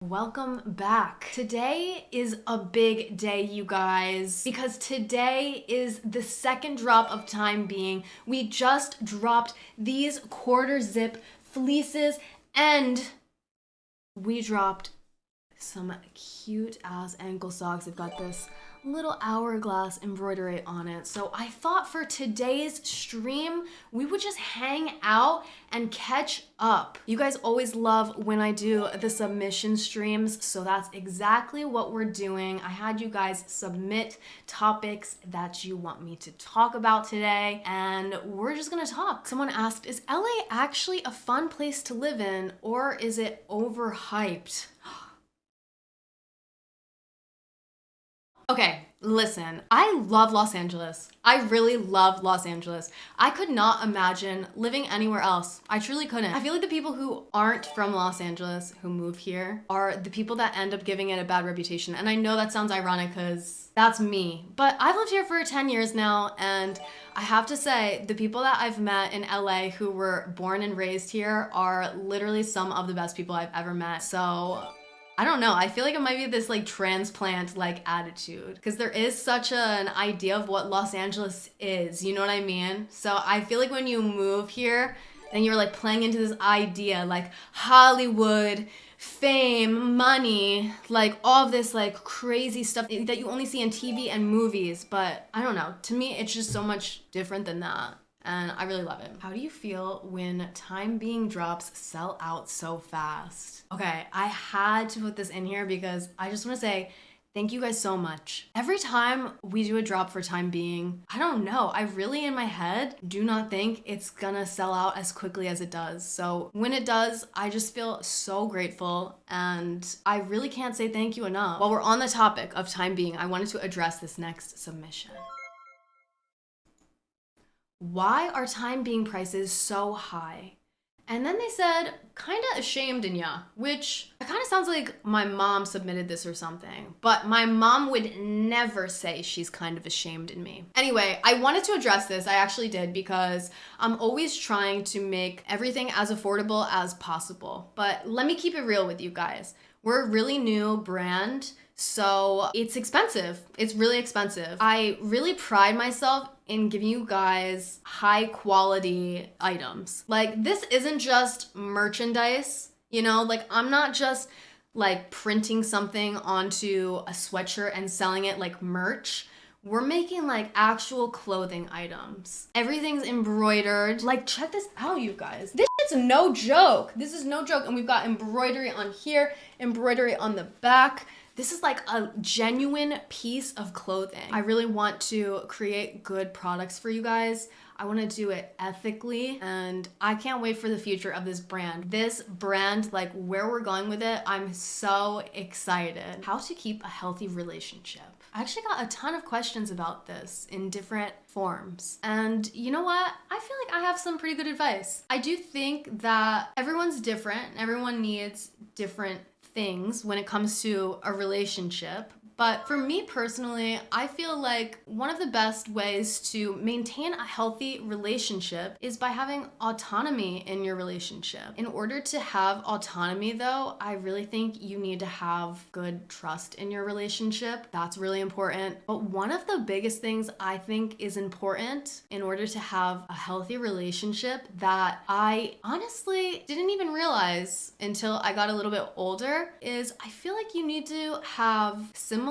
welcome back. Today is a big day, you guys, because today is the second drop of Time Being. We just dropped these quarter zip fleeces and we dropped some cute ass ankle socks. They've got this little hourglass embroidery on it. So I thought for today's stream, we would just hang out and catch up. You guys always love when I do the submission streams, so that's exactly what we're doing. I had you guys submit topics that you want me to talk about today, and we're just gonna talk. Someone asked, is LA actually a fun place to live in, or is it overhyped? Okay, listen, I love Los Angeles. I really love Los Angeles. I could not imagine living anywhere else. I truly couldn't. I feel like the people who aren't from Los Angeles, who move here, are the people that end up giving it a bad reputation. And I know that sounds ironic because that's me. But I've lived here for 10 years now, and I have to say, the people that I've met in LA who were born and raised here are literally some of the best people I've ever met. So I don't know. I feel like it might be this like transplant like attitude because there is such an idea of what Los Angeles is. You know what I mean? So I feel like when you move here and you're like playing into this idea like Hollywood, fame, money, like all of this like crazy stuff that you only see in TV and movies. But I don't know. To me, it's just so much different than that. And I really love it. How do you feel when Time Being drops sell out so fast? Okay, I had to put this in here because I just want to say thank you guys so much. Every time we do a drop for Time Being, I don't know, I really in my head do not think it's gonna sell out as quickly as it does. So when it does, I just feel so grateful and I really can't say thank you enough. While we're on the topic of Time Being, I wanted to address this next submission. Why are Time Being prices so high? And then they said, kinda ashamed in ya, which kind of sounds like my mom submitted this or something, but my mom would never say she's kind of ashamed in me. Anyway, I wanted to address this, I actually did, because I'm always trying to make everything as affordable as possible. But let me keep it real with you guys. We're a really new brand, so it's expensive. It's really expensive. I really pride myself in giving you guys high quality items. Like, this isn't just merchandise, you know, like I'm not just like printing something onto a sweatshirt and selling it like merch. We're making like actual clothing items. Everything's embroidered. Like, check this out, you guys. This shit's no joke. This is no joke. And we've got embroidery on here, embroidery on the back. This is like a genuine piece of clothing. I really want to create good products for you guys. I want to do it ethically, and I can't wait for the future of this brand. This brand, like where we're going with it, I'm so excited. How to keep a healthy relationship. I actually got a ton of questions about this in different forms. And you know what? I feel like I have some pretty good advice. I do think that everyone's different. Everyone needs different things when it comes to a relationship. But for me personally, I feel like one of the best ways to maintain a healthy relationship is by having autonomy in your relationship. In order to have autonomy though, I really think you need to have good trust in your relationship. That's really important. But one of the biggest things I think is important in order to have a healthy relationship that I honestly didn't even realize until I got a little bit older is I feel like you need to have similar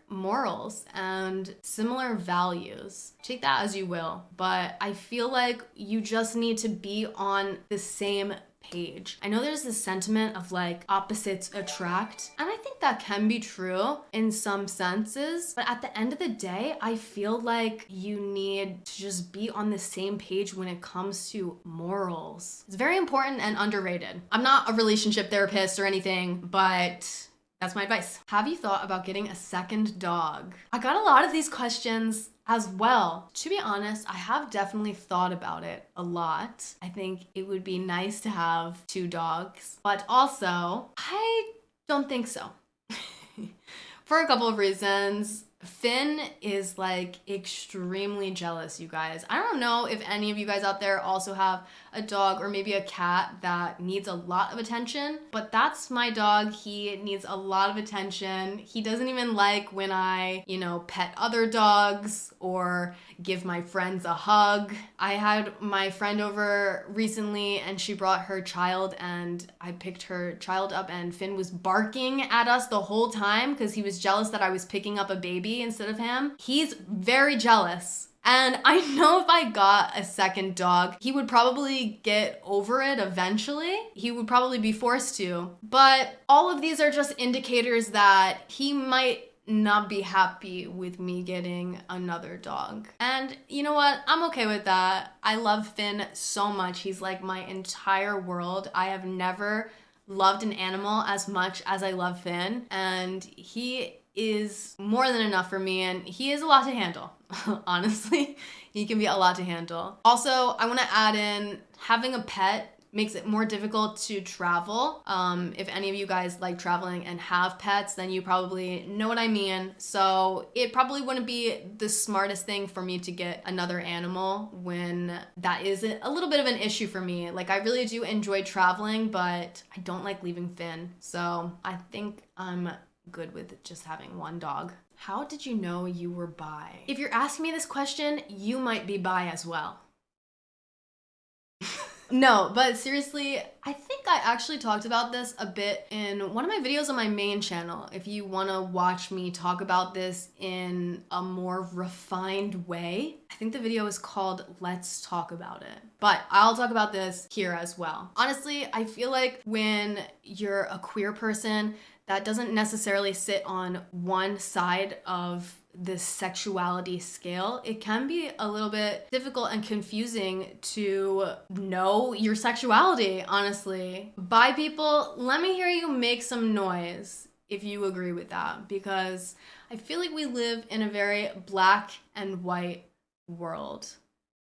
morals and similar values. Take that as you will, but I feel like you just need to be on the same page. I know there's this sentiment of like opposites attract, and I think that can be true in some senses, but at the end of the day, I feel like you need to just be on the same page when it comes to morals. It's very important and underrated. I'm not a relationship therapist or anything, but that's my advice. Have you thought about getting a second dog? I got a lot of these questions as well. To be honest, I have definitely thought about it a lot. I think it would be nice to have 2 dogs, but also I don't think so. For a couple of reasons. Finn is like extremely jealous, you guys. I don't know if any of you guys out there also have a dog or maybe a cat that needs a lot of attention, but that's my dog. He needs a lot of attention. He doesn't even like when I, pet other dogs or give my friends a hug. I had my friend over recently and she brought her child and I picked her child up and Finn was barking at us the whole time because he was jealous that I was picking up a baby instead of him. He's very jealous. And I know if I got a second dog, he would probably get over it eventually. He would probably be forced to. But all of these are just indicators that he might not be happy with me getting another dog. And you know what? I'm okay with that. I love Finn so much. He's like my entire world. I have never loved an animal as much as I love Finn. And he is more than enough for me, and he is a lot to handle. Honestly, he can be a lot to handle. Also, I want to add in having a pet makes it more difficult to travel. If any of you guys like traveling and have pets, then you probably know what I mean. So it probably wouldn't be the smartest thing for me to get another animal when that is a little bit of an issue for me. Like, I really do enjoy traveling, but I don't like leaving Finn. So I think I'm good with just having one dog. How did you know you were bi? If you're asking me this question, you might be bi as well. No, but seriously, I think I actually talked about this a bit in one of my videos on my main channel. If you want to watch me talk about this in a more refined way, I think the video is called Let's Talk About It. But I'll talk about this here as well. Honestly, I feel like when you're a queer person, that doesn't necessarily sit on one side of this sexuality scale. It can be a little bit difficult and confusing to know your sexuality, honestly. Bi people, let me hear you make some noise if you agree with that, because I feel like we live in a very black and white world.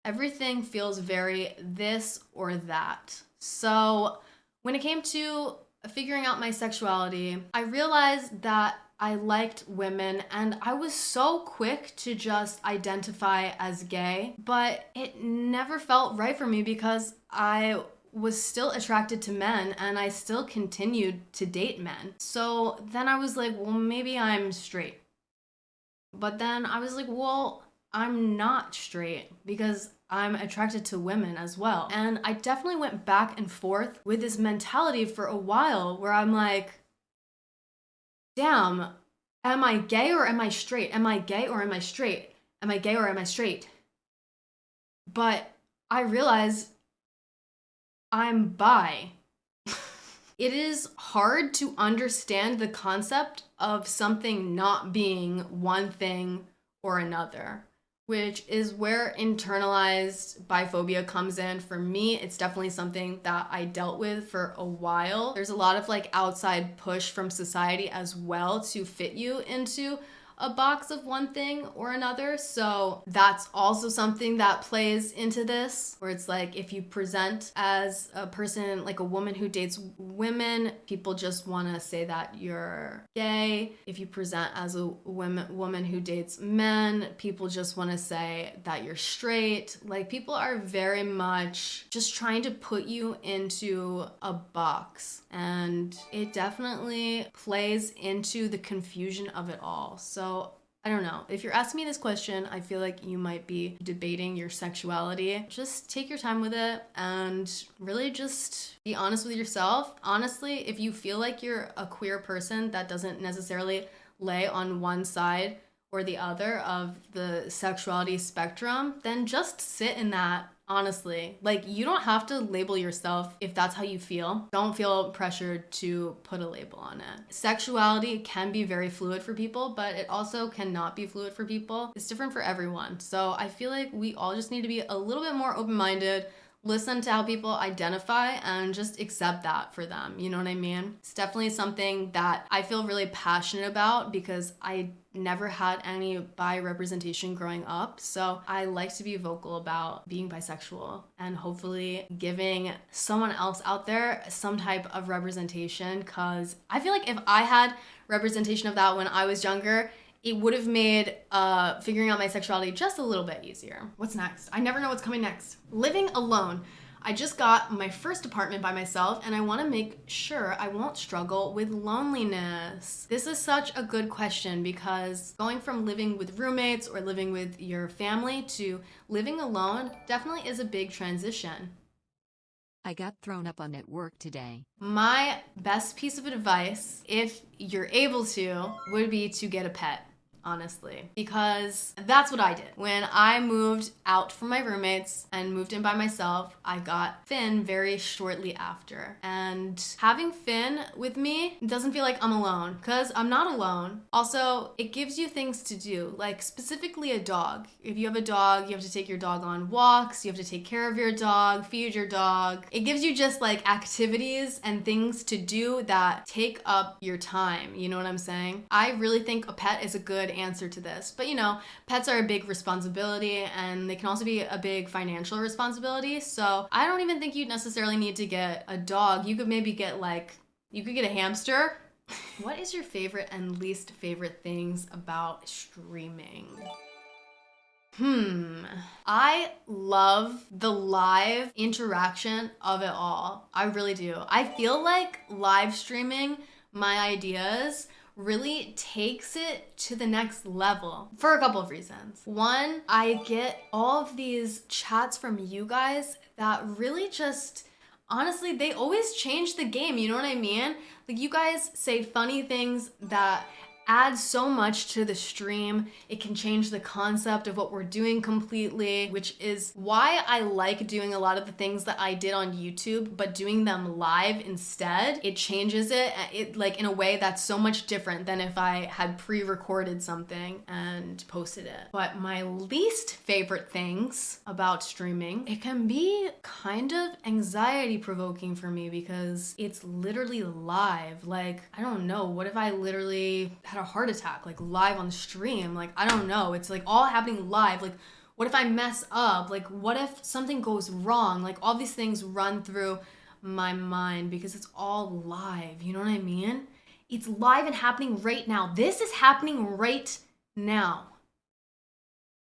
Everything feels very this or that. So when it came to figuring out my sexuality, I realized that I liked women and I was so quick to just identify as gay, but it never felt right for me because I was still attracted to men and I still continued to date men. So then I was like, well, maybe I'm straight. But then I was like, well, I'm not straight because I'm attracted to women as well. And I definitely went back and forth with this mentality for a while where I'm like, damn, am I gay or am I straight? Am I gay or am I straight? Am I gay or am I straight? But I realized I'm bi. It is hard to understand the concept of something not being one thing or another, which is where internalized biphobia comes in. For me, it's definitely something that I dealt with for a while. There's a lot of like outside push from society as well to fit you into a box of one thing or another. So that's also something that plays into this, where it's like if you present as a person, like a woman who dates women, people just want to say that you're gay. If you present as a woman who dates men, people just want to say that you're straight. Like, people are very much just trying to put you into a box, and it definitely plays into the confusion of it all. So I don't know. If you're asking me this question, I feel like you might be debating your sexuality. Just take your time with it and really just be honest with yourself. Honestly, if you feel like you're a queer person that doesn't necessarily lay on one side or the other of the sexuality spectrum, then just sit in that. Honestly, like, you don't have to label yourself if that's how you feel. Don't feel pressured to put a label on it. Sexuality can be very fluid for people, but it also cannot be fluid for people. It's different for everyone. So I feel like we all just need to be a little bit more open-minded, listen to how people identify, and just accept that for them. You know what I mean? It's definitely something that I feel really passionate about because I never had any bi representation growing up. So I like to be vocal about being bisexual and hopefully giving someone else out there some type of representation, because I feel like if I had representation of that when I was younger, it would have made figuring out my sexuality just a little bit easier. What's next? I never know what's coming next. Living alone. I just got my first apartment by myself and I want to make sure I won't struggle with loneliness. This is such a good question because going from living with roommates or living with your family to living alone definitely is a big transition. I got thrown up on at work today. My best piece of advice, if you're able to, would be to get a pet. Honestly, because that's what I did. When I moved out from my roommates and moved in by myself, I got Finn very shortly after. And having Finn with me doesn't feel like I'm alone because I'm not alone. Also, it gives you things to do, like specifically a dog. If you have a dog, you have to take your dog on walks, you have to take care of your dog, feed your dog. It gives you just like activities and things to do that take up your time. You know what I'm saying? I really think a pet is a good answer to this. But you know, pets are a big responsibility and they can also be a big financial responsibility. So I don't even think you'd necessarily need to get a dog. You could maybe get you could get a hamster. What is your favorite and least favorite things about streaming? I love the live interaction of it all. I really do. I feel like live streaming my ideas really takes it to the next level for a couple of reasons. One, I get all of these chats from you guys that really just, honestly, they always change the game, you know what I mean? Like you guys say funny things that add so much to the stream. It can change the concept of what we're doing completely, which is why I like doing a lot of the things that I did on YouTube, but doing them live instead. It changes it like in a way that's so much different than if I had pre-recorded something and posted it. But my least favorite things about streaming, it can be kind of anxiety provoking for me because it's literally live. Like, I don't know, what if I literally had a heart attack, like live on stream? Like, I don't know. It's like all happening live. Like, what if I mess up? Like, what if something goes wrong? Like, all these things run through my mind because it's all live. You know what I mean? It's live and happening right now. This is happening right now.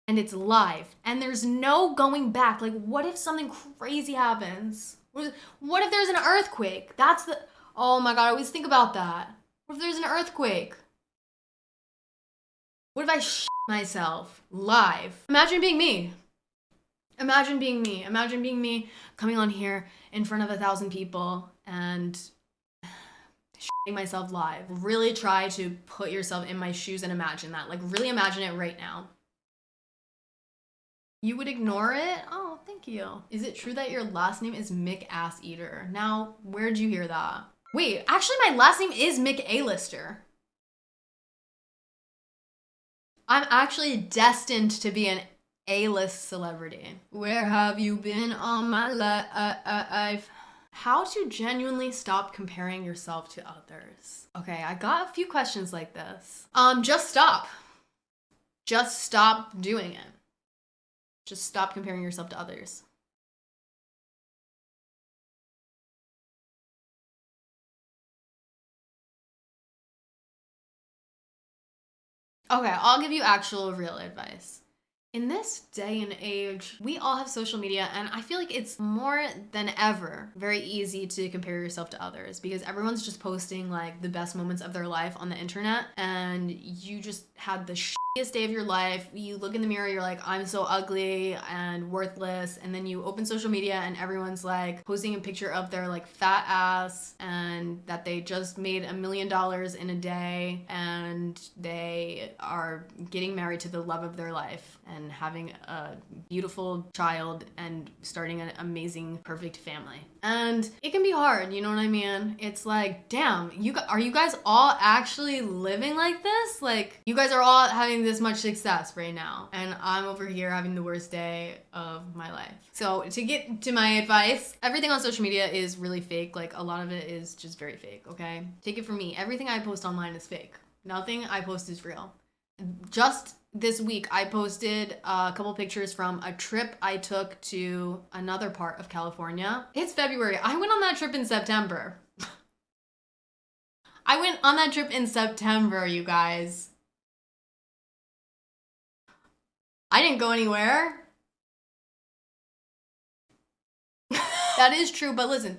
And it's live. And there's no going back. Like, what if something crazy happens? What if there's an earthquake? Oh my God, I always think about that. What if there's an earthquake? What if I shit myself live? Imagine being me. Imagine being me. Imagine being me coming on here in front of 1,000 people and shitting myself live. Really try to put yourself in my shoes and imagine that. Like, really imagine it right now. You would ignore it? Oh, thank you. Is it true that your last name is McAsseater? Now, where'd you hear that? Wait, actually my last name is McAllister. I'm actually destined to be an A-list celebrity. Where have you been all my life? How to genuinely stop comparing yourself to others. Okay, I got a few questions like this. Just stop. Just stop doing it. Just stop comparing yourself to others. Okay, I'll give you actual real advice. In this day and age, we all have social media, and I feel like it's more than ever very easy to compare yourself to others because everyone's just posting like the best moments of their life on the internet, and you just had the shittiest day of your life. You look in the mirror, you're like, I'm so ugly and worthless, and then you open social media and everyone's like posting a picture of their like fat ass and that they just made $1 million in a day and they are getting married to the love of their life and having a beautiful child and starting an amazing, perfect family. And it can be hard, you know what I mean? It's like, damn, are you guys all actually living like this? Like, you guys are all having this much success right now, and I'm over here having the worst day of my life. So to get to my advice, everything on social media is really fake. Like, a lot of it is just very fake, okay? Take it from me. Everything I post online is fake. Nothing I post is real. Just this week, I posted a couple pictures from a trip I took to another part of California. It's February. I went on that trip in September. I went on that trip in September, you guys. I didn't go anywhere. That is true, but listen,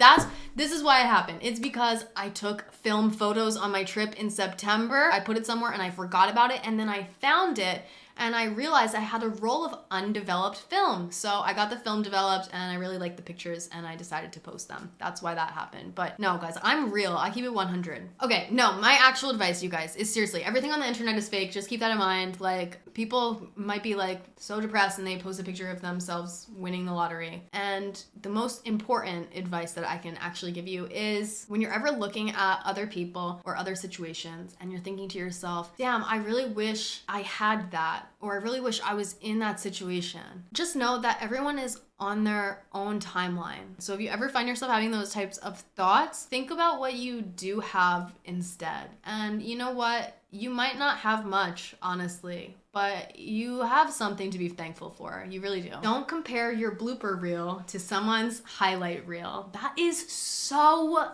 this is why it happened. It's because I took film photos on my trip in September. I put it somewhere and I forgot about it, and then I found it and I realized I had a roll of undeveloped film. So I got the film developed and I really liked the pictures and I decided to post them. That's why that happened. But no, guys, I'm real. I keep it 100. Okay, no, my actual advice, you guys, is seriously, everything on the internet is fake. Just keep that in mind. Like, people might be like so depressed and they post a picture of themselves winning the lottery. And the most important advice that I can actually give you is when you're ever looking at other people or other situations and you're thinking to yourself, damn, I really wish I had that, or I really wish I was in that situation. Just know that everyone is on their own timeline. So if you ever find yourself having those types of thoughts, think about what you do have instead. And you know what? You might not have much, honestly, but you have something to be thankful for. You really do. Don't compare your blooper reel to someone's highlight reel. That is so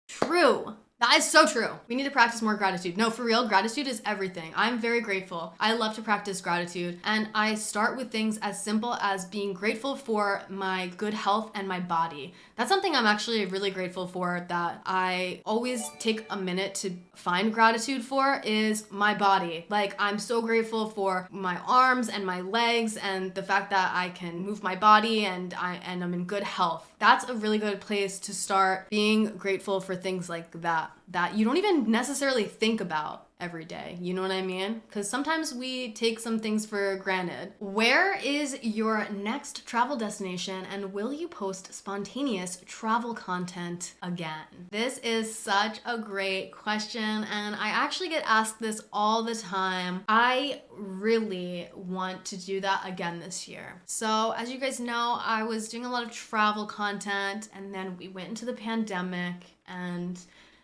true. That is so true. We need to practice more gratitude. No, for real, gratitude is everything. I'm very grateful. I love to practice gratitude, and I start with things as simple as being grateful for my good health and my body. That's something I'm actually really grateful for, that I always take a minute to find gratitude for, is my body. Like, I'm so grateful for my arms and my legs and the fact that I can move my body and I'm in good health. That's a really good place to start being grateful for things like that you don't even necessarily think about every day. You know what I mean? Because sometimes we take some things for granted. Where is your next travel destination, and will you post spontaneous travel content again? This is such a great question, and I actually get asked this all the time. I really want to do that again this year. So as you guys know, I was doing a lot of travel content, and then we went into the pandemic, and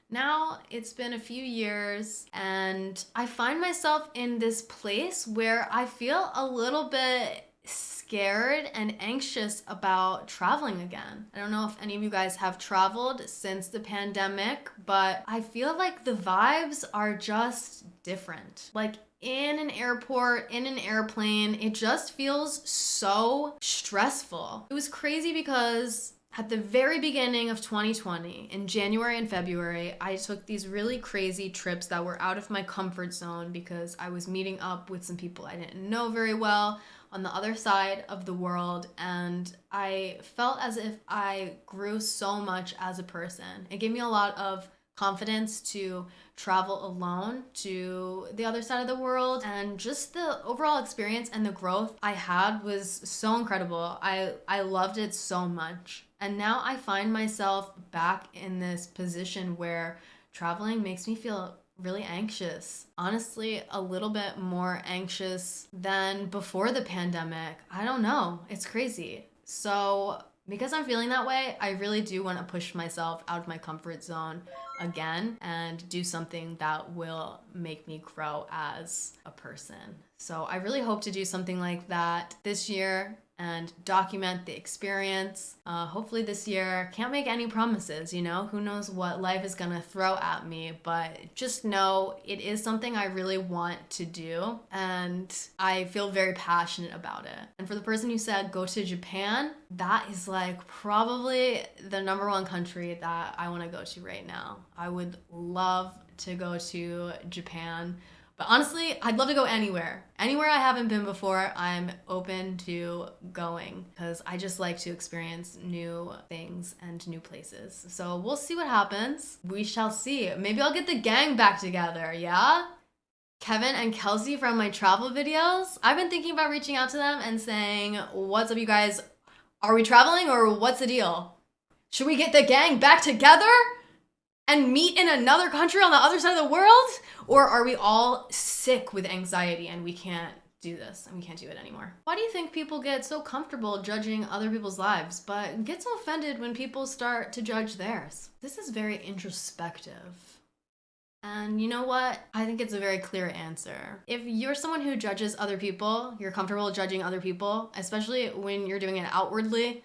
now it's been a few years and I find myself in this place where I feel a little bit scared and anxious about traveling again. I don't know if any of you guys have traveled since the pandemic, but I feel like the vibes are just different. Like, in an airport, in an airplane, it just feels so stressful. It was crazy because at the very beginning of 2020, in January and February, I took these really crazy trips that were out of my comfort zone because I was meeting up with some people I didn't know very well on the other side of the world, and I felt as if I grew so much as a person. It gave me a lot of confidence to travel alone to the other side of the world, and just the overall experience and the growth I had was so incredible. I loved it so much. And now I find myself back in this position where traveling makes me feel really anxious. Honestly, a little bit more anxious than before the pandemic. I don't know. It's crazy. So because I'm feeling that way, I really do want to push myself out of my comfort zone again and do something that will make me grow as a person. So I really hope to do something like that this year and document the experience. Hopefully this year. Can't make any promises, you know? Who knows what life is gonna throw at me, but just know it is something I really want to do, and I feel very passionate about it. And for the person who said go to Japan, that is like probably the number one country that I wanna go to right now. I would love to go to Japan. But honestly, I'd love to go anywhere. Anywhere I haven't been before, I'm open to going because I just like to experience new things and new places. So we'll see what happens. We shall see. Maybe I'll get the gang back together, yeah? Kevin and Kelsey from my travel videos. I've been thinking about reaching out to them and saying, what's up, you guys? Are we traveling or what's the deal? Should we get the gang back together and meet in another country on the other side of the world? Or are we all sick with anxiety and we can't do this and we can't do it anymore? Why do you think people get so comfortable judging other people's lives, but get so offended when people start to judge theirs? This is very introspective. And you know what? I think it's a very clear answer. If you're someone who judges other people, you're comfortable judging other people, especially when you're doing it outwardly,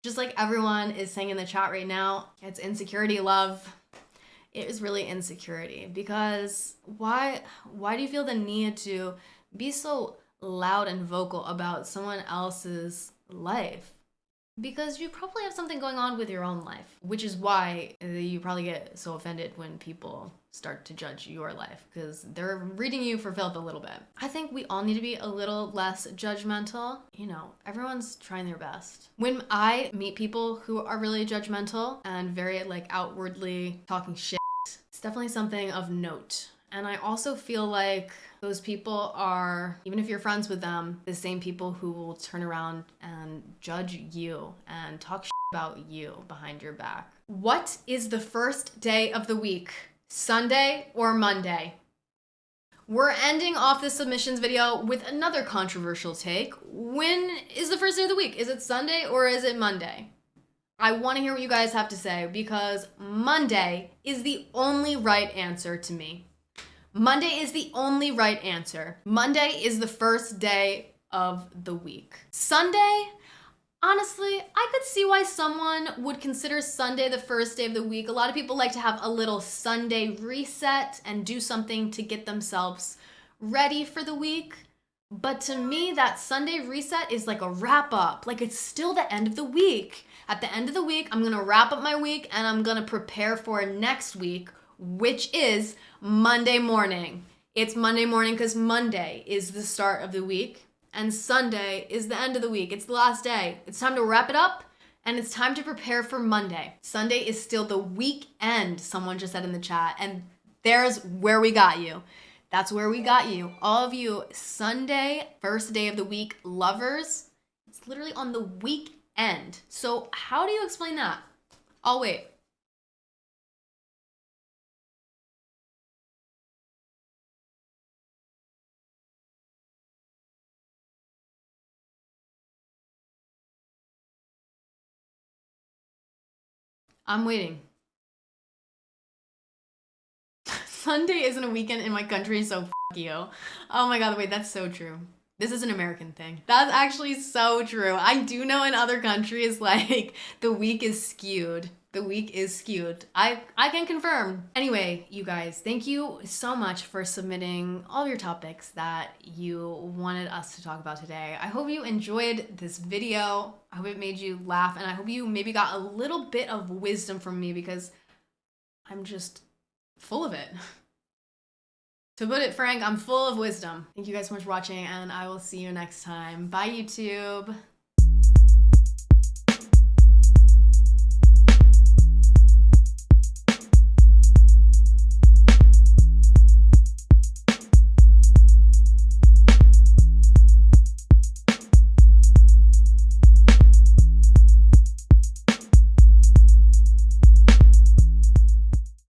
just like everyone is saying in the chat right now, it's insecurity, love. It is really insecurity, because why do you feel the need to be so loud and vocal about someone else's life because you probably have something going on with your own life, which is why you probably get so offended when people start to judge your life because they're reading you for filth a little bit. I think we all need to be a little less judgmental. You know, everyone's trying their best. When I meet people who are really judgmental and very like outwardly talking shit, it's definitely something of note. And I also feel like those people are, even if you're friends with them, the same people who will turn around and judge you and talk shit about you behind your back. What is the first day of the week? Sunday or Monday? We're ending off this submissions video with another controversial take. When is the first day of the week? Is it Sunday or is it Monday? I want to hear what you guys have to say because Monday is the only right answer to me. Monday is the only right answer. Monday is the first day of the week. Sunday, honestly, I could see why someone would consider Sunday the first day of the week. A lot of people like to have a little Sunday reset and do something to get themselves ready for the week. But to me, that Sunday reset is like a wrap up. Like it's still the end of the week. At the end of the week, I'm gonna wrap up my week and I'm gonna prepare for next week, which is Monday morning. It's Monday morning because Monday is the start of the week and Sunday is the end of the week. It's the last day. It's time to wrap it up and it's time to prepare for Monday. Sunday is still the weekend, someone just said in the chat, and there's where we got you. That's where we got you. All of you Sunday, first day of the week lovers, it's literally on the weekend. So how do you explain that? I'll wait. I'm waiting. Sunday isn't a weekend in my country, so f you. Oh my god, wait, that's so true. This is an American thing. That's actually so true. I do know in other countries, like, the week is skewed. The week is skewed. I can confirm. Anyway, you guys, thank you so much for submitting all your topics that you wanted us to talk about today. I hope you enjoyed this video. I hope it made you laugh, and I hope you maybe got a little bit of wisdom from me because I'm just full of it. To put it frank, I'm full of wisdom. Thank you guys so much for watching, and I will see you next time. Bye, YouTube.